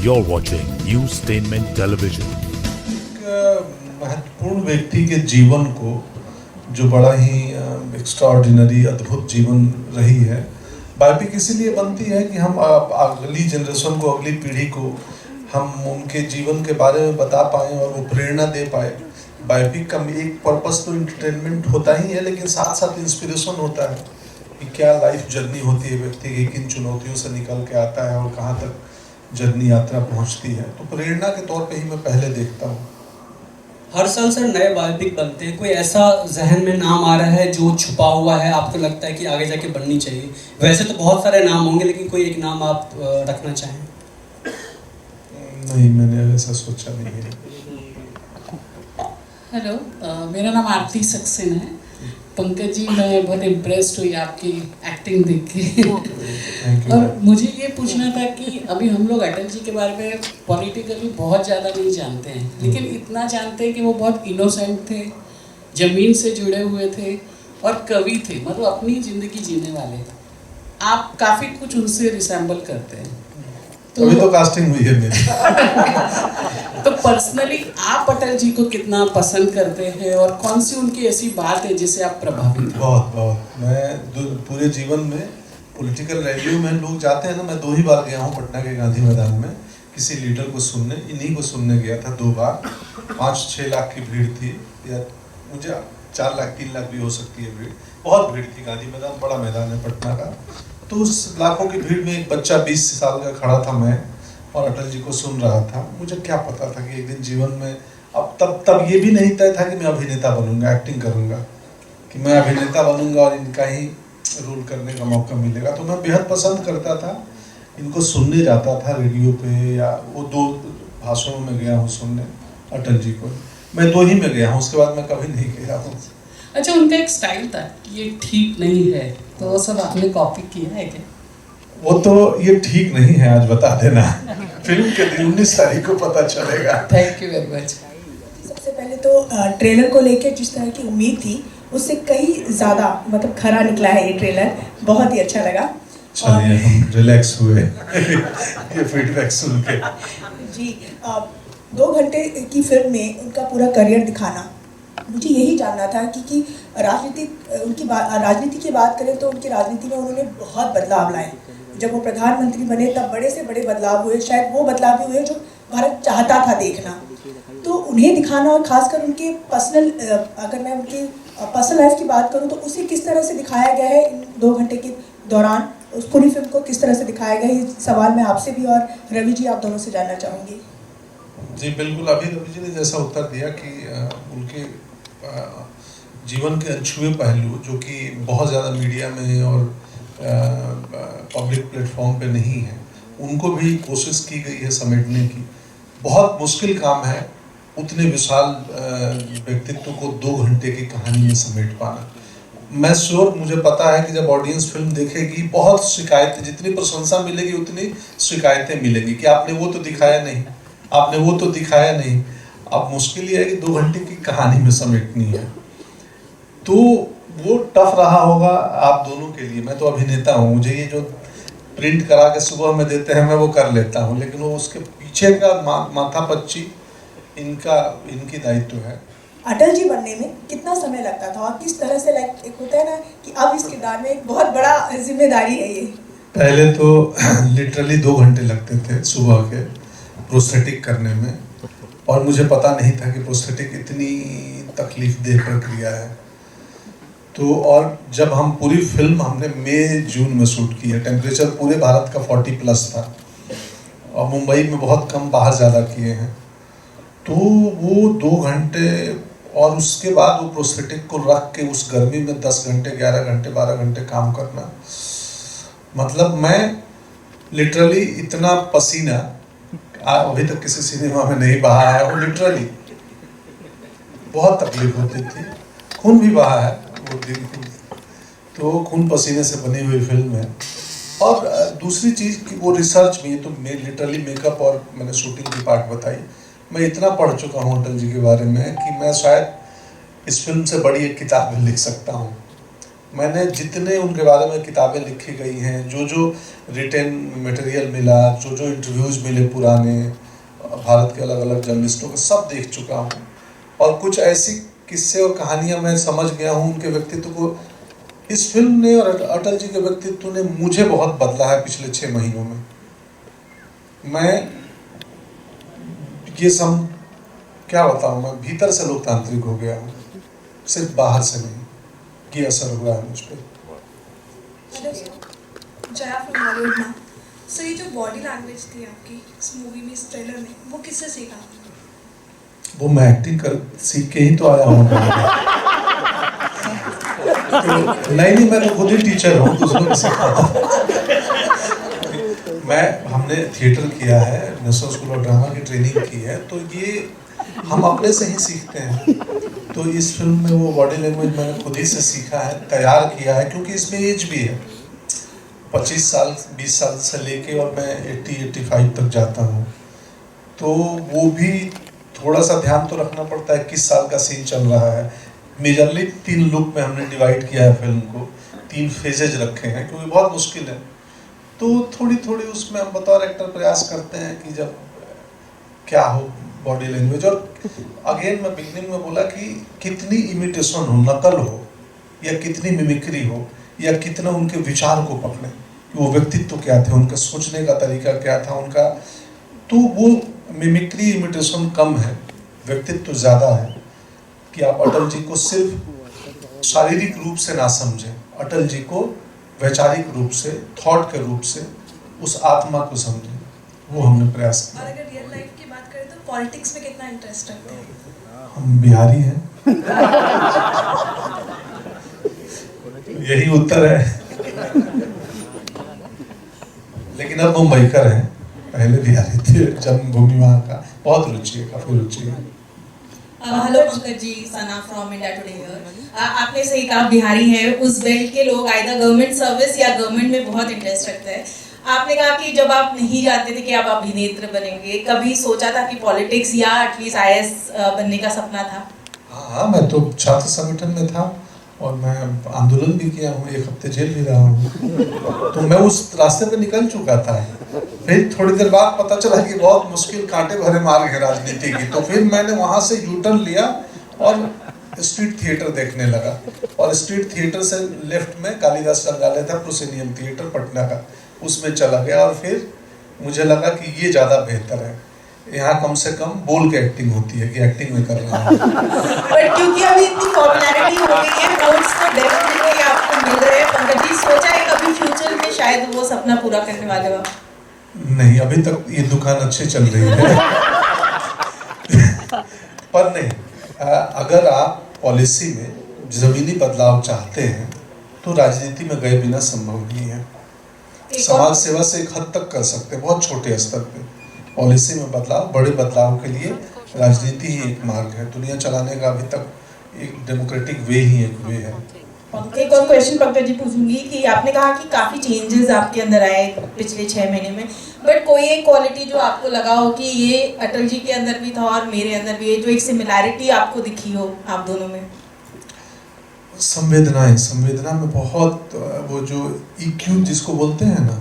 You're watching Newstainment Television. महत्वपूर्ण व्यक्ति के जीवन को जो बड़ा ही एक्स्ट्राऑर्डिनरी अद्भुत जीवन रही है, बायोपिक इसीलिए बनती है कि हम अगली जनरेशन को, अगली पीढ़ी को हम उनके जीवन के बारे में बता पाएँ और वो प्रेरणा दे पाए। बायोपिक का एक पर्पस तो एंटरटेनमेंट होता ही है, लेकिन साथ साथ इंस्पिरेशन होता है कि क्या लाइफ जर्नी होती है व्यक्ति की, किन चुनौतियों से निकल के आता है और कहाँ तक जर्नी यात्रा पहुँचती है। तो प्रेरणा के तौर पे ही मैं पहले देखता हूँ। हर साल सर नए बायोपिक बनते हैं, कोई ऐसा जहन में नाम आ रहा है जो छुपा हुआ है, आपको लगता है कि आगे जाके बननी चाहिए? वैसे तो बहुत सारे नाम होंगे, लेकिन कोई एक नाम आप रखना चाहें? नहीं, मैंने ऐसा सोचा नहीं है। हेलो, मेरा नाम आरती सक्सेना है। पंकज जी, मैं बहुत इम्प्रेस्ड हुई आपकी एक्टिंग देख के। और मुझे ये पूछना था कि अभी हम लोग अटल जी के बारे में पॉलिटिकली बहुत ज़्यादा नहीं जानते हैं, लेकिन इतना जानते हैं कि वो बहुत इनोसेंट थे, ज़मीन से जुड़े हुए थे और कवि थे, मतलब अपनी ज़िंदगी जीने वाले। आप काफ़ी कुछ उनसे रिसेंबल करते हैं। अभी तो कास्टिंग हुई है मेरी। तो पर्सनली आप अटल जी को कितना पसंद करते हैं और कौन सी उनकी ऐसी बात है जिससे आप प्रभावित हैं? बहुत मैं पूरे जीवन में पॉलिटिकल रैलियों में लोग जाते हैं ना, मैं 2 ही बार गया हूँ पटना के गांधी मैदान में किसी लीडर को सुनने, इन्हीं को सुनने गया था 2 बार। 5-6 लाख की भीड़ थी, या मुझे 4 लाख 3 लाख भी हो सकती है भीड़। बहुत भीड़ थी, गांधी मैदान बड़ा मैदान है पटना का। तो उस लाखों की भीड़ में एक बच्चा 20 साल का खड़ा था, मैं, और अटल जी को सुन रहा था। मुझे क्या पता था कि एक दिन जीवन में, अब तब ये भी नहीं तय था कि मैं अभिनेता बनूंगा, एक्टिंग करूंगा, कि मैं अभिनेता बनूंगा और इनका ही रोल करने का मौका मिलेगा। तो मैं बेहद पसंद करता था, इनको सुनने जाता था रेडियो पे, या वो 2 भाषणों में गया हूँ सुनने अटल जी को। मैं 2 ही में गया हूँ, उसके बाद मैं कभी नहीं गया हूँ। अच्छा, उनका एक स्टाइल था कि ये ठीक नहीं है, तो वो सब आपने कॉपी किया है क्या? वो तो ये ठीक नहीं है, आज बता देना। फिल्म के दिन 19 तारीख को पता चलेगा। Thank you very much. सबसे पहले तो ट्रेलर को लेकर जिस तरह की उम्मीद थी उससे कहीं ज़्यादा मतलब खरा निकला है ये ट्रेलर, बहुत ही अच्छा लगा। चलिए, हम रिलैक्स हुए ये फीडबैक सुन के। जी, 2 घंटे की फिल्म में उनका पूरा करियर दिखाना, मुझे यही जानना था कि राजनीति की बात करें तो उनकी राजनीति में उन्होंने बहुत बदलाव लाए। जब वो प्रधानमंत्री बने तब बड़े से बड़े बदलाव हुए, शायद वो बदलाव भी हुए जो भारत चाहता था देखना। तो उन्हें दिखाना, और खासकर उनके पर्सनल, अगर मैं उनकी पर्सनल लाइफ की बात करूं तो उसे किस तरह से दिखाया गया है इन 2 घंटे के दौरान, उस पूरी फिल्म को किस तरह से दिखाया गया है, ये सवाल मैं आपसे भी और रवि जी आप दोनों से जानना चाहूँगी। जी बिल्कुल, अभी रवि जी ने जैसा उत्तर दिया कि उनके जीवन के अनछुए पहलू जो कि बहुत ज़्यादा मीडिया में और पब्लिक प्लेटफॉर्म पे नहीं है, उनको भी कोशिश की गई है समेटने की। बहुत मुश्किल काम है उतने विशाल व्यक्तित्व को 2 घंटे की कहानी में समेट पाना। मैं श्योर, मुझे पता है कि जब ऑडियंस फिल्म देखेगी बहुत शिकायतें, जितनी प्रशंसा मिलेगी उतनी शिकायतें मिलेगी कि आपने वो तो दिखाया नहीं, आपने वो तो दिखाया नहीं। अब मुश्किल ये है कि 2 घंटे की कहानी में समेटनी है, तो वो टफ रहा होगा आप दोनों के लिए। मैं तो अभिनेता हूँ, मुझे ये जो प्रिंट करा के सुबह में देते हैं मैं वो कर लेता हूँ, लेकिन वो उसके पीछे का माथापच्ची इनकी दायित्व है। अटल जी बनने में कितना समय लगता था और किस तरह से, लाइक एक होता है ना कि अब इस किरदार में एक बहुत बड़ा जिम्मेदारी है ये? पहले तो लिटरली 2 घंटे लगते थे सुबह के प्रोस्थेटिक करने में, और मुझे पता नहीं था कि प्रोस्थेटिक इतनी तकलीफ देह प्रक्रिया है। तो और जब हम पूरी फिल्म हमने मई जून में शूट की है, टेम्परेचर पूरे भारत का 40+ था और मुंबई में बहुत कम, बाहर ज़्यादा किए हैं। तो वो 2 घंटे, और उसके बाद वो प्रोस्थेटिक को रख के उस गर्मी में 10 घंटे 11 घंटे 12 घंटे काम करना, मतलब मैं लिटरली इतना पसीना अभी तक किसी सिनेमा में नहीं बहा है। और लिटरली बहुत तकलीफ होती थी, खून भी बहा है वो दिन, तो खून पसीने से बनी हुई फिल्म है। और दूसरी चीज़ कि वो रिसर्च भी है, तो मैं लिटरली मेकअप और मैंने शूटिंग की पार्ट बताई। मैं इतना पढ़ चुका हूँ अटल जी के बारे में कि मैं शायद इस फिल्म से बड़ी एक किताब लिख सकता हूँ। मैंने जितने उनके बारे में किताबें लिखी गई हैं, जो जो रिटेन मटेरियल मिला, जो जो इंटरव्यूज़ मिले पुराने भारत के अलग अलग जर्नलिस्टों के, सब देख चुका हूँ। और कुछ ऐसी किस्से और कहानियाँ मैं समझ गया हूँ उनके व्यक्तित्व को। इस फिल्म ने और अटल जी के व्यक्तित्व ने मुझे बहुत बदला है पिछले 6 महीनों में। मैं ये सब क्या बताऊँ, मैं भीतर से लोकतांत्रिक हो गया हूँ, सिर्फ बाहर से नहीं। ये असर हुआ है मुझ पर। Jaya from Bollywood ma'am. Sir ये जो बॉडी लैंग्वेज थी आपकी इस मूवी में, इस ट्रेलर में, वो किससे सीखा? वो मैं एक्टिंग कर सीख के ही तो आया हूँ। तो नहीं, मैं तो खुद ही टीचर हूँ, दूसरों को सिखाता। हमने थिएटर किया है, नेशनल स्कूल ऑफ ड्रामा की ट्रेनिंग की है, तो ये हम अपने से ही सीखते हैं। तो इस फिल्म में वो बॉडी लैंग्वेज मैंने खुद ही से सीखा है, तैयार किया है, क्योंकि इसमें एज भी है 25 साल 20 साल से लेके, और मैं 80-85 तक जाता हूँ। तो वो भी थोड़ा सा ध्यान तो रखना पड़ता है किस साल का सीन चल रहा है। मेजरली 3 लुक में हमने डिवाइड किया है फिल्म को, 3 फेजेज रखे हैं, क्योंकि बहुत मुश्किल है। तो थोड़ी थोड़ी उसमें हम बतौर एक्टर प्रयास करते हैं कि जब क्या हो बॉडी लैंग्वेज। और अगेन मैं बिगनिंग में बोला कि कितनी इमिटेशन हो, नकल हो, या कितनी मिमिक्री हो, या कितना उनके विचार को पकड़े कि वो व्यक्तित्व क्या थे, उनका सोचने का तरीका क्या था उनका। तो वो मिमिक्री इमिटेशन कम है, व्यक्तित्व ज़्यादा है। कि आप अटल जी को सिर्फ शारीरिक रूप से ना समझें, अटल जी को वैचारिक रूप से, थॉट के रूप से, उस आत्मा को समझें। वो हमने प्रयास किया। और अगर रियल लाइफ की बात करें तो पॉलिटिक्स में कितना इंटरेस्ट रखते हैं? हम बिहारी हैं। यही उत्तर है। लेकिन अब मुंबईकर हैं, पहले बिहारी थे, जन्मभूमि वहाँ का। बहुत रुचि है, काफी रुचि है। Hello Pankaj ji, Sana from India Today here. आपने सही कहा, बिहारी हैं, उस बेल्ट के लोग आइदर गवर्नमेंट सर्विस या गवर्नमेंट में बहुत इंटरेस्ट रखते हैं। आपने कहा कि जब आप नहीं जानते थे कि आप अभिनेत्र बनेंगे, कभी सोचा था कि पॉलिटिक्स या एटलीस्ट IAS बनने का सपना था? हाँ, मैं तो छात्र संगठन में था और मैं आंदोलन भी किया हूँ, 1 हफ्ते जेल भी रहा हूँ। तो मैं उस रास्ते पे निकल चुका था। फिर थोड़ी देर बाद पता चला कि बहुत मुश्किल, कांटे भरे मार्ग है राजनीति की। तो फिर मैंने वहाँ से यूटर्न लिया और स्ट्रीट थिएटर देखने लगा। और स्ट्रीट थिएटर से लेफ्ट में कालिदास संग्रहालय था, प्रोसेनियम थिएटर पटना का, उसमें चला गया। और फिर मुझे लगा कि ये ज़्यादा बेहतर है, यहाँ कम से कम बोल के एक्टिंग होती है कि एक्टिंग में कर रहा हूँ। बट क्योंकि अभी इतनी पॉपुलैरिटी हो गई है, वोट्स तो डेफिनेटली आपको मिल रहे हैं। पंकज जी, सोचा है कभी फ्यूचर में शायद वो सपना पूरा करने वाले हो? नहीं, अभी तक ये दुकान अच्छी चल रही है। पर नहीं, अगर आप पॉलिसी में ज़मीनी बदलाव चाहते हैं तो राजनीति में गए बिना संभव नहीं है। समाज सेवा से एक हद तक कर सकते हैं, बहुत छोटे स्तर पे। पॉलिसी में बदलाव, बड़े बदलाव के लिए राजनीति ही एक मार्ग है। दुनिया चलाने का अभी तक एक डेमोक्रेटिक वे ही एक वे है। एक और क्वेश्चन पंकज जी पूछूंगी कि आपने कहा कि काफ़ी चेंजेस आपके अंदर आए पिछले 6 महीने में, बट कोई एक क्वालिटी जो आपको लगा हो कि ये अटल जी के अंदर भी था और मेरे अंदर भी है, जो एक सिमिलैरिटी आपको दिखी हो आप दोनों में? संवेदनाएं, संवेदना में बहुत, वो जो EQ जिसको बोलते हैं ना,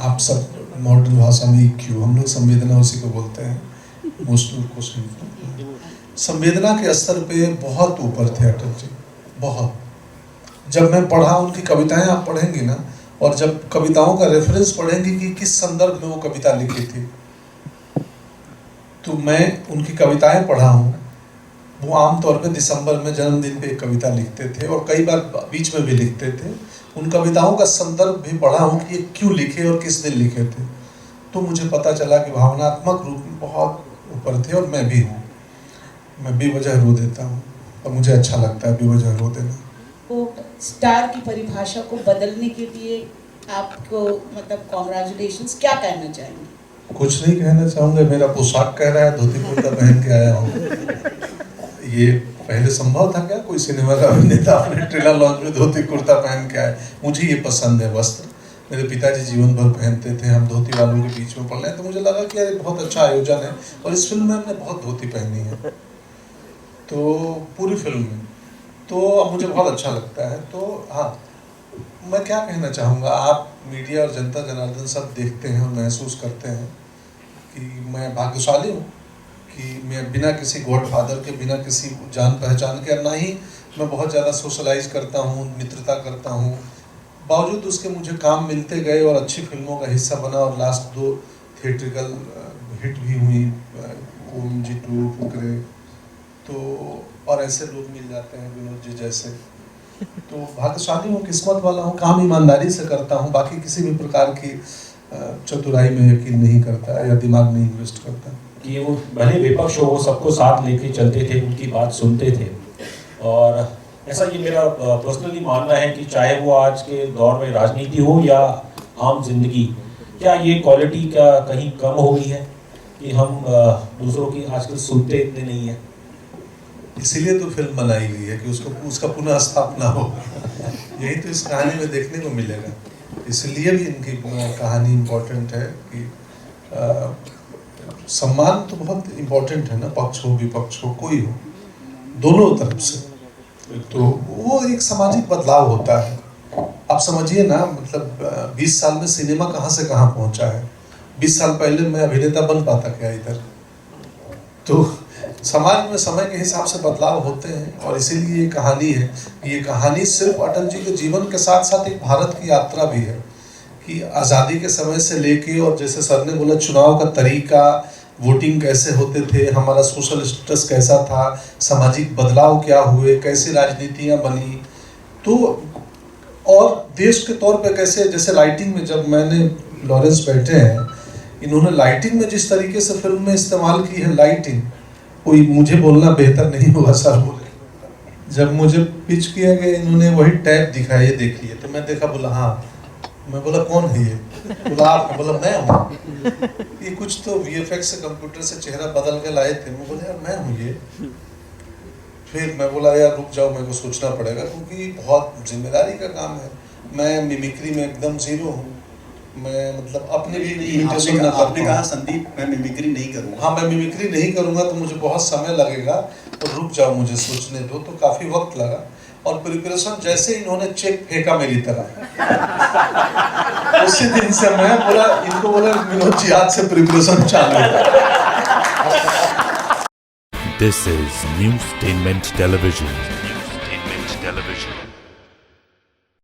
आप सब मॉडर्न भाषा में EQ, हम लोग संवेदना उसी को बोलते हैं, इमोशनल क्वेश्चन। संवेदना के स्तर पे बहुत ऊपर थे अटल जी, बहुत। जब मैं पढ़ा उनकी कविताएं, आप पढ़ेंगे ना, और जब कविताओं का रेफरेंस पढ़ेंगे कि किस संदर्भ में वो कविता लिखी थी, तो मैं उनकी कविताएं पढ़ा हूँ। वो आमतौर पे दिसंबर में जन्मदिन पे एक कविता लिखते थे और कई बार बीच में भी लिखते थे। उन कविताओं का संदर्भ भी पढ़ा हूँ कि ये क्यों लिखे और किस दिन लिखे थे। तो मुझे पता चला कि भावनात्मक रूप में बहुत ऊपर थे। और मैं भी हूँ, मैं बेवजह रो देता हूँ और मुझे अच्छा लगता है बेवजह रो देना। वो स्टार की परिभाषा को बदलने के लिए आपको मतलब कॉन्ग्रेचुलेशंस, क्या कहना चाहेंगे? कुछ नहीं कहना चाहूँगा, मेरा पोशाक कह रहा है, धोती कुर्ता पहन के आया हूँ। ये पहले संभव था क्या कोई सिनेमा का अभिनेता अपने ट्रेलर लॉन्च में धोती कुर्ता पहन के आए? मुझे ये पसंद है वस्त्र, मेरे पिताजी जीवन भर पहनते थे, हम धोती वालों के बीच में पड़ रहे हैं, तो मुझे लगा कि यार बहुत अच्छा आयोजन है। और इस फिल्म में हमने बहुत धोती पहनी है, तो पूरी फिल्म में तो अब मुझे बहुत अच्छा लगता है। तो हाँ, मैं क्या कहना चाहूँगा, आप मीडिया और जनता जनार्दन सब देखते हैं और महसूस करते हैं कि मैं भाग्यशाली हूँ कि मैं बिना किसी गॉडफादर के, बिना किसी जान पहचान के, ना ही मैं बहुत ज़्यादा सोशलाइज करता हूँ, मित्रता करता हूँ, बावजूद उसके मुझे काम मिलते गए और अच्छी फिल्मों का हिस्सा बना और लास्ट 2 थिएट्रिकल हिट भी हुई, OMG 2, फुकरे, तो और ऐसे लोग मिल जाते हैं विनोद जी जैसे। तो भाग्यशाली हूँ, किस्मत वाला हूँ, काम ईमानदारी से करता हूँ, बाकी किसी भी प्रकार की चतुराई में यकीन नहीं करता या दिमाग नहीं इन्वेस्ट करता। कि वो भले विपक्ष हो, वो सबको साथ लेके चलते थे, उनकी बात सुनते थे। और ऐसा ये मेरा पर्सनली मानना है कि चाहे वो आज के दौर में राजनीति हो या आम जिंदगी, क्या ये क्वालिटी क्या कहीं कम हो गई है कि हम दूसरों की आजकल सुनते इतने नहीं हैं? इसीलिए तो फिल्म बनाई गई है कि उसका पुनः स्थापना हो। यही तो इस कहानी में देखने को मिलेगा। इसलिए भी इनकी कहानी इम्पोर्टेंट है कि सम्मान तो बहुत इम्पोर्टेंट है ना, पक्ष हो विपक्ष हो, कोई हो, दोनों तरफ से। तो वो एक सामाजिक बदलाव होता है। आप समझिए ना, मतलब 20 साल में सिनेमा कहाँ से कहाँ पहुँचा है। 20 साल पहले मैं अभिनेता बन पाता क्या इधर? तो समाज में समय के हिसाब से बदलाव होते हैं और इसीलिए ये कहानी है। ये कहानी सिर्फ अटल जी के जीवन के साथ साथ एक भारत की यात्रा भी है कि आज़ादी के समय से लेके, और जैसे सर ने बोला, चुनाव का तरीका, वोटिंग कैसे होते थे, हमारा सोशल स्टेटस कैसा था, सामाजिक बदलाव क्या हुए, कैसे राजनीतियाँ बनी, तो और देश के तौर पे कैसे, जैसे लाइटिंग में जब मैंने, लॉरेंस बैठे हैं, इन्होंने लाइटिंग में जिस तरीके से फिल्म में इस्तेमाल की है लाइटिंग, कोई मुझे बोलना बेहतर नहीं होगा, सर बोले। जब मुझे पिच किया गया, इन्होंने वही टैग दिखाया, ये देखिए, तो मैं देखा, बोला हाँ, मैं बोला कौन है ये? बोला आप? बोला मैं हूँ। ये कुछ तो VFX से, कंप्यूटर से चेहरा बदल के लाए थे। मैं बोला यार मैं हूँ ये। फिर मैं बोला यार रुक जाओ, मेरे को सोचना पड़ेगा क्योंकि बहुत जिम्मेदारी का काम है। मैं मिमिक्री में एकदम जीरो हूँ। मैं मतलब अपने भी इमिटेशन ना कर। आपने कहा संदीप मैं मिमिक्री नहीं करूँगा। हाँ, मैं मिमिक्री नहीं करूँगा तो मुझे बहुत समय लगेगा, तो रुक जाओ, मुझे सोचने दो। तो काफ़ी वक्त लगा और प्रिपरेशन जैसे इन्होंने चेक फेंका मेरी तरफ, उसी दिन से मैं बोला, इनको बोला विनोद जी आज से प्रिपरेशन चालू है। This is Newstainment Television. Newstainment Television.